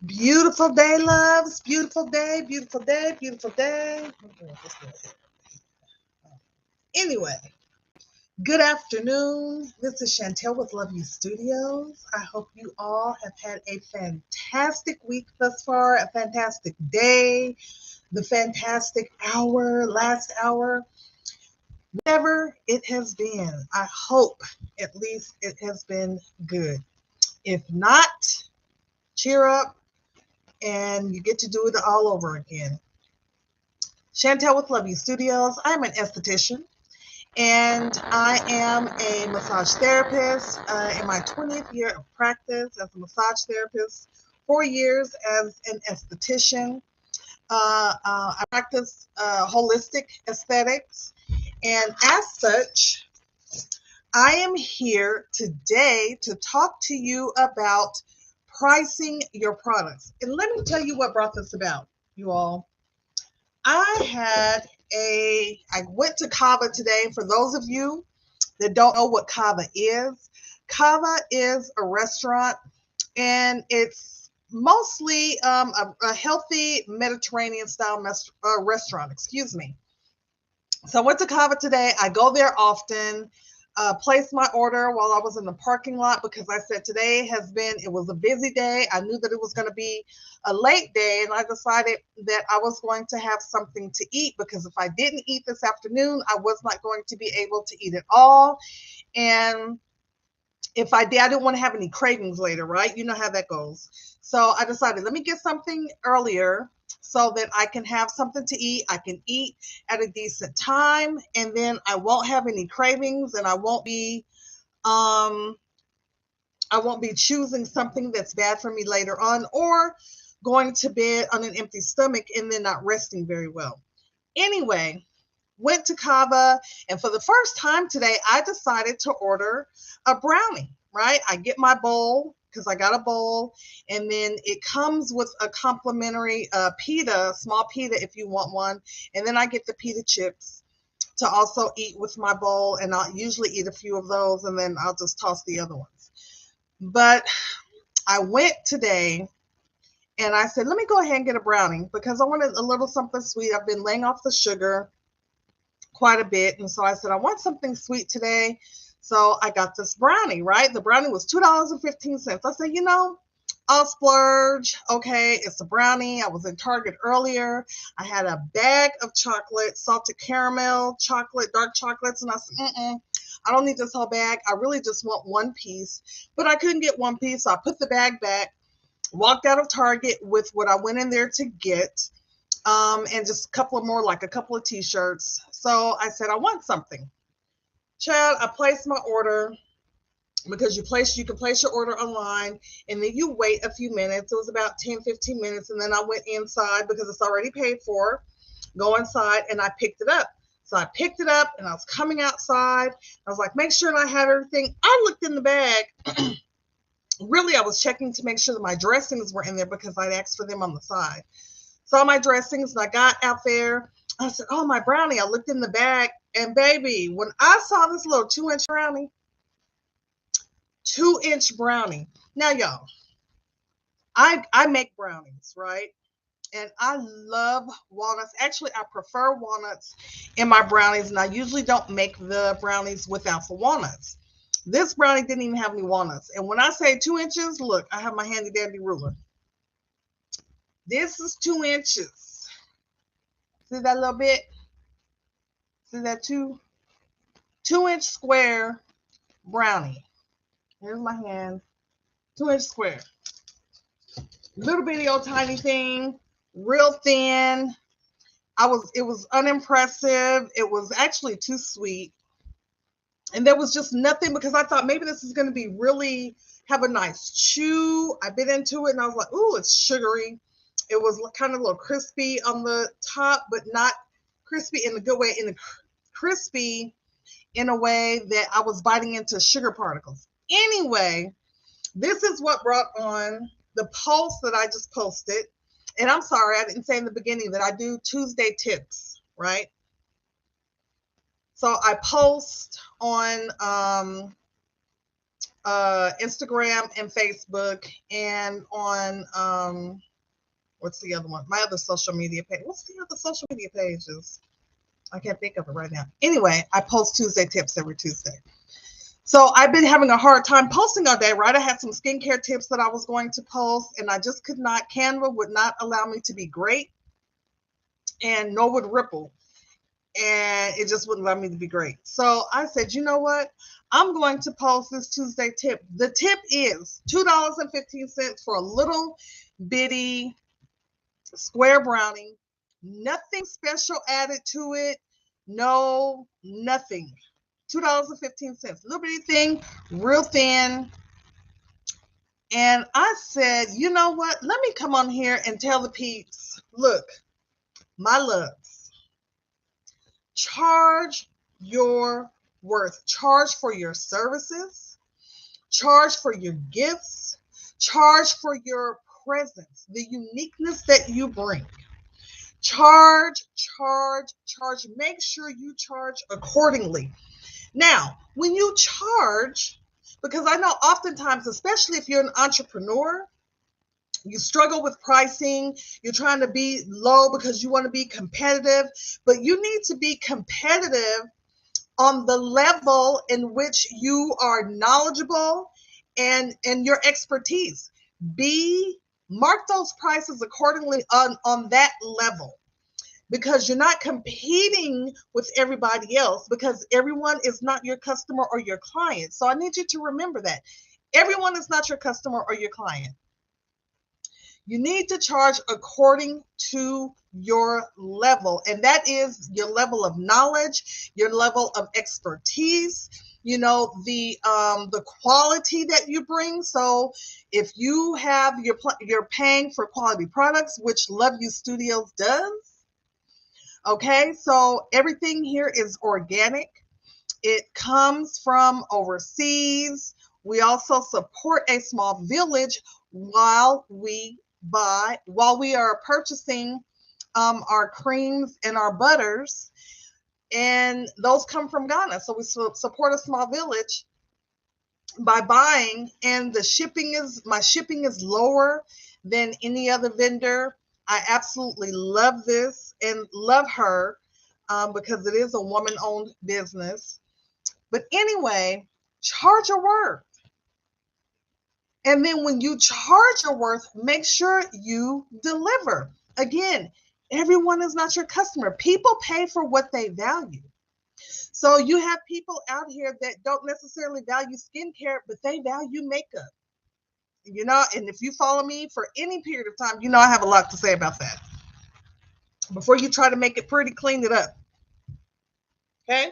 Beautiful day, loves. Beautiful day, beautiful day, beautiful day. Anyway, good afternoon. This is Chantel with Love You Studios. I hope you all have had a fantastic week thus far, a fantastic day, the fantastic hour, last hour, whatever it has been. I hope at least it has been good. If not, cheer up and you get to do it all over again. Chantel with Love You Studios. I'm an esthetician and I am a massage therapist in my 20th year of practice as a massage therapist, 4 years as an esthetician. I practice holistic aesthetics, and as such, I am here today to talk to you about pricing your products. And let me tell you what brought this about, you all. I went to Kava today. For those of you that don't know what Kava is a restaurant, and it's mostly a healthy Mediterranean style restaurant. Excuse me. So I went to Kava today. I go there often. Placed my order while I was in the parking lot because I said it was a busy day. I knew that it was going to be a late day, and I decided that I was going to have something to eat because if I didn't eat this afternoon, I was not going to be able to eat it all. And if I did, I didn't want to have any cravings later, right? You know how that goes. So I decided, let me get something earlier so that I can have something to eat. I can eat at a decent time, and then I won't have any cravings, and um I won't be choosing something that's bad for me later on, or going to bed on an empty stomach and then not resting very well. Anyway, went to Kava, and for the first time today, I decided to order a brownie, right? I get my bowl because I got a bowl, and then it comes with a complimentary pita, small pita if you want one, and then I get the pita chips to also eat with my bowl, and I'll usually eat a few of those, and then I'll just toss the other ones. But I went today and I said, let me go ahead and get a brownie because I wanted a little something sweet. I've been laying off the sugar quite a bit. And so I said, I want something sweet today. So I got this brownie, right? The brownie was $2.15. I said, I'll splurge. Okay, it's a brownie. I was in Target earlier. I had a bag of chocolate, salted caramel, chocolate, dark chocolates. And I said, I don't need this whole bag. I really just want one piece. But I couldn't get one piece. So I put the bag back, walked out of Target with what I went in there to get, and just a couple of t-shirts. So I said, I want something. Child, I placed my order because you can place your order online and then you wait a few minutes. It was about 10-15 minutes. And then I went inside because it's already paid for. Go inside and I picked it up. So I picked it up and I was coming outside. I was like, make sure I have everything. I looked in the bag. Really, I was checking to make sure that my dressings were in there because I'd asked for them on the side. Saw my dressings and I got out there. I said, oh, my brownie. I looked in the bag and baby, when I saw this little 2-inch brownie, 2-inch brownie. Now, y'all, I make brownies, right? And I love walnuts. Actually, I prefer walnuts in my brownies, and I usually don't make the brownies without the walnuts. This brownie didn't even have any walnuts. And when I say 2 inches, look, I have my handy dandy ruler. This is 2 inches. See that little bit? See that 2 inch square brownie. Here's my hand. 2-inch square. Little bitty old tiny thing, real thin. It was unimpressive. It was actually too sweet. And there was just nothing because I thought maybe this is going to be really have a nice chew. I bit into it and I was like, ooh, it's sugary. It was kind of a little crispy on the top, but not crispy in a good way, crispy in a way that I was biting into sugar particles. Anyway, this is what brought on the post that I just posted. And I'm sorry, I didn't say in the beginning that I do Tuesday tips, right? So I post on Instagram and Facebook, and on what's the other one? My other social media page. What's the other social media pages? I can't think of it right now. Anyway, I post Tuesday tips every Tuesday. So I've been having a hard time posting all day, right? I had some skincare tips that I was going to post, and I just could not. Canva would not allow me to be great, and nor would Ripple. And it just wouldn't allow me to be great. So I said, you know what? I'm going to post this Tuesday tip. The tip is $2.15 for a little bitty square brownie. Nothing special added to it. No, nothing. $2.15. Little bitty thing, real thin. And I said, you know what? Let me come on here and tell the peeps, look, my loves, charge your worth. Charge for your services. Charge for your gifts. Charge for your presence, the uniqueness that you bring. Charge, charge, charge. Make sure you charge accordingly. Now, when you charge, because I know oftentimes, especially if you're an entrepreneur, you struggle with pricing, you're trying to be low because you want to be competitive, but you need to be competitive on the level in which you are knowledgeable and your expertise. Mark those prices accordingly on that level, because you're not competing with everybody else, because everyone is not your customer or your client. So I need you to remember that. Everyone is not your customer or your client. You need to charge according to your level, and that is your level of knowledge, your level of expertise, the quality that you bring. So if you have you're paying for quality products, which Love You Studios does. Okay, so everything here is organic. It comes from overseas. We also support a small village while we are purchasing our creams and our butters, and those come from Ghana. So we support a small village by buying, and my shipping is lower than any other vendor. I absolutely love this and love her because it is a woman-owned business. But anyway, charge your worth. And then when you charge your worth, make sure you deliver. Again, everyone is not your customer. People pay for what they value. So you have people out here that don't necessarily value skincare, but they value makeup. And if you follow me for any period of time, I have a lot to say about that. Before you try to make it pretty, clean it up. Okay?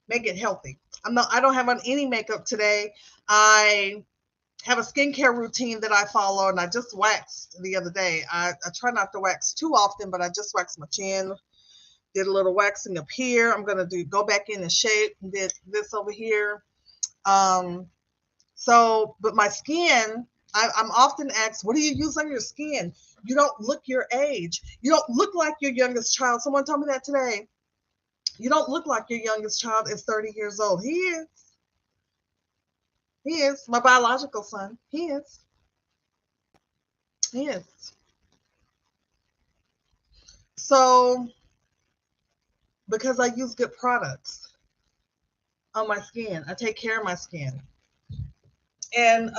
Make it healthy. I don't have on any makeup today. I have a skincare routine that I follow, and I just waxed the other day. I try not to wax too often, but I just waxed my chin, did a little waxing up here. I'm going to go back in and shave, and did this over here. But my skin, I'm often asked, what do you use on your skin? You don't look your age. You don't look like your youngest child. Someone told me that today. You don't look like your youngest child is 30 years old. He is. He is. My biological son. He is. He is. So, because I use good products on my skin, I take care of my skin. And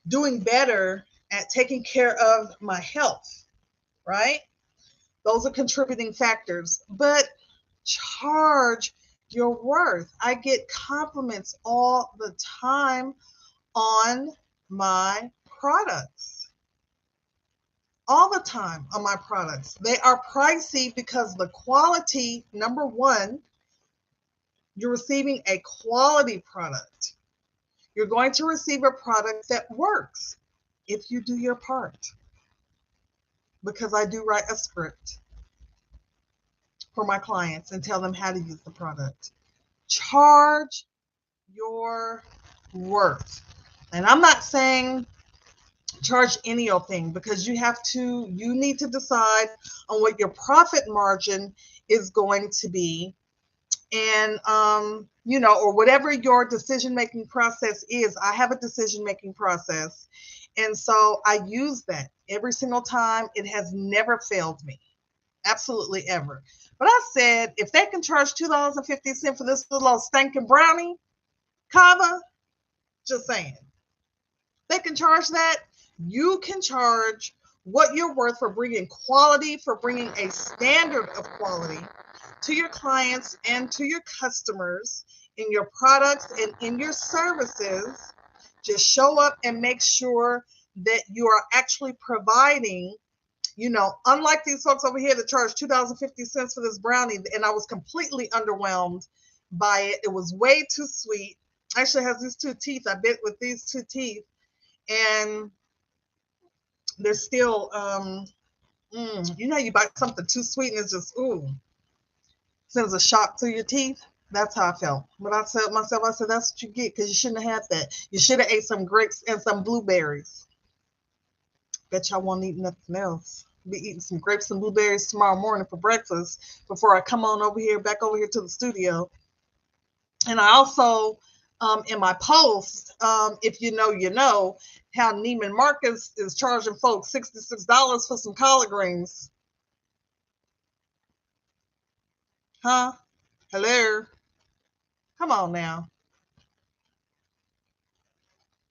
doing better at taking care of my health, right? Those are contributing factors. But charge your worth. I get compliments all the time on my products. All the time on my products. They are pricey because the quality, number one, you're receiving a quality product. You're going to receive a product that works if you do your part. Because I do write a script for my clients and tell them how to use the product. Charge your worth. And I'm not saying charge any old thing, because you need to decide on what your profit margin is going to be And, or whatever your decision-making process is, I have a decision-making process. And so I use that every single time. It has never failed me. Absolutely ever. But I said, if they can charge $2.50 for this little stinking brownie, Kava, just saying. They can charge that. You can charge what you're worth for bringing quality, for bringing a standard of quality to your clients and to your customers in your products and in your services. Just show up and make sure that you are actually providing, unlike these folks over here that charge $2.50 for this brownie. And I was completely underwhelmed by it. It was way too sweet. Actually, it has these two teeth. I bit with these two teeth, and they're still, you bite something too sweet and it's just, ooh, sends a shock through your teeth. That's how I felt. But I said myself, that's what you get, because you shouldn't have had that. You should have ate some grapes and some blueberries. Bet y'all won't eat nothing else. Be eating some grapes and blueberries tomorrow morning for breakfast before I come on back over here to the studio. And I also, in my post, if you know, how Neiman Marcus is charging folks $66 for some collard greens. Huh? Hello? Come on now.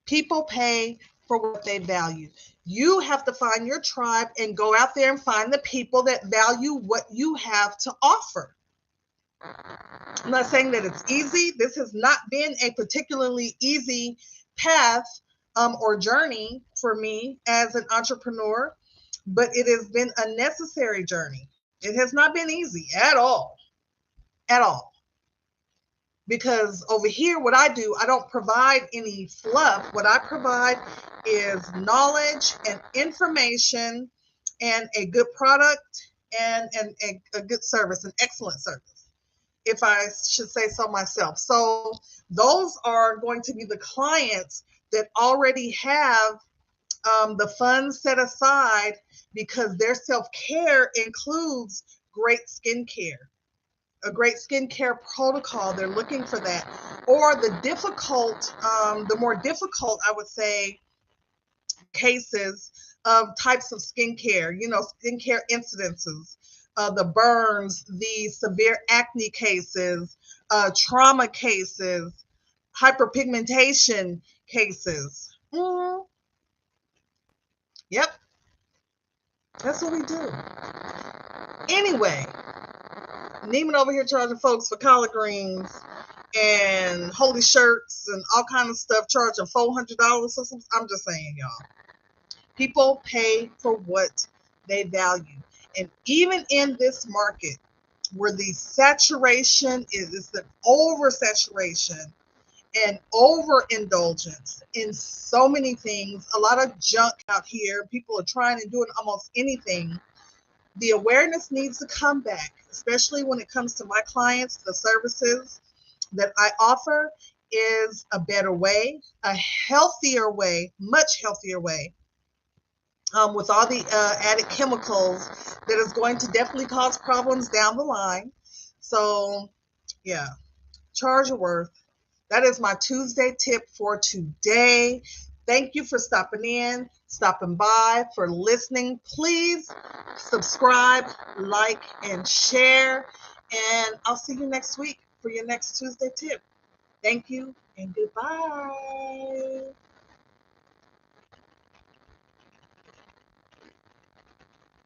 People pay for what they value. You have to find your tribe and go out there and find the people that value what you have to offer. I'm not saying that it's easy. This has not been a particularly easy path or journey for me as an entrepreneur, but it has been a necessary journey. It has not been easy at all. At all. Because over here, what I do, I don't provide any fluff. What I provide is knowledge and information and a good product and a good service, an excellent service, if I should say so myself. So those are going to be the clients that already have the funds set aside, because their self-care includes great skincare. A great skincare protocol. They're looking for that. Or the more difficult, I would say, cases of types of skincare, skincare incidences, the burns, the severe acne cases, trauma cases, hyperpigmentation cases. Yep, that's what we do. Anyway, Neiman over here charging folks for collard greens and holy shirts and all kind of stuff, charging $400 or something. I'm just saying, y'all. People pay for what they value. And even in this market where the saturation is the oversaturation and overindulgence in so many things, a lot of junk out here, people are trying and doing almost anything. The awareness needs to come back, especially when it comes to my clients. The services that I offer is a better way, a healthier way, much healthier way, with all the added chemicals that is going to definitely cause problems down the line. So, yeah, charge your worth. That is my Tuesday tip for today. Thank you for stopping by, for listening. Please subscribe, like, and share. And I'll see you next week for your next Tuesday tip. Thank you and goodbye.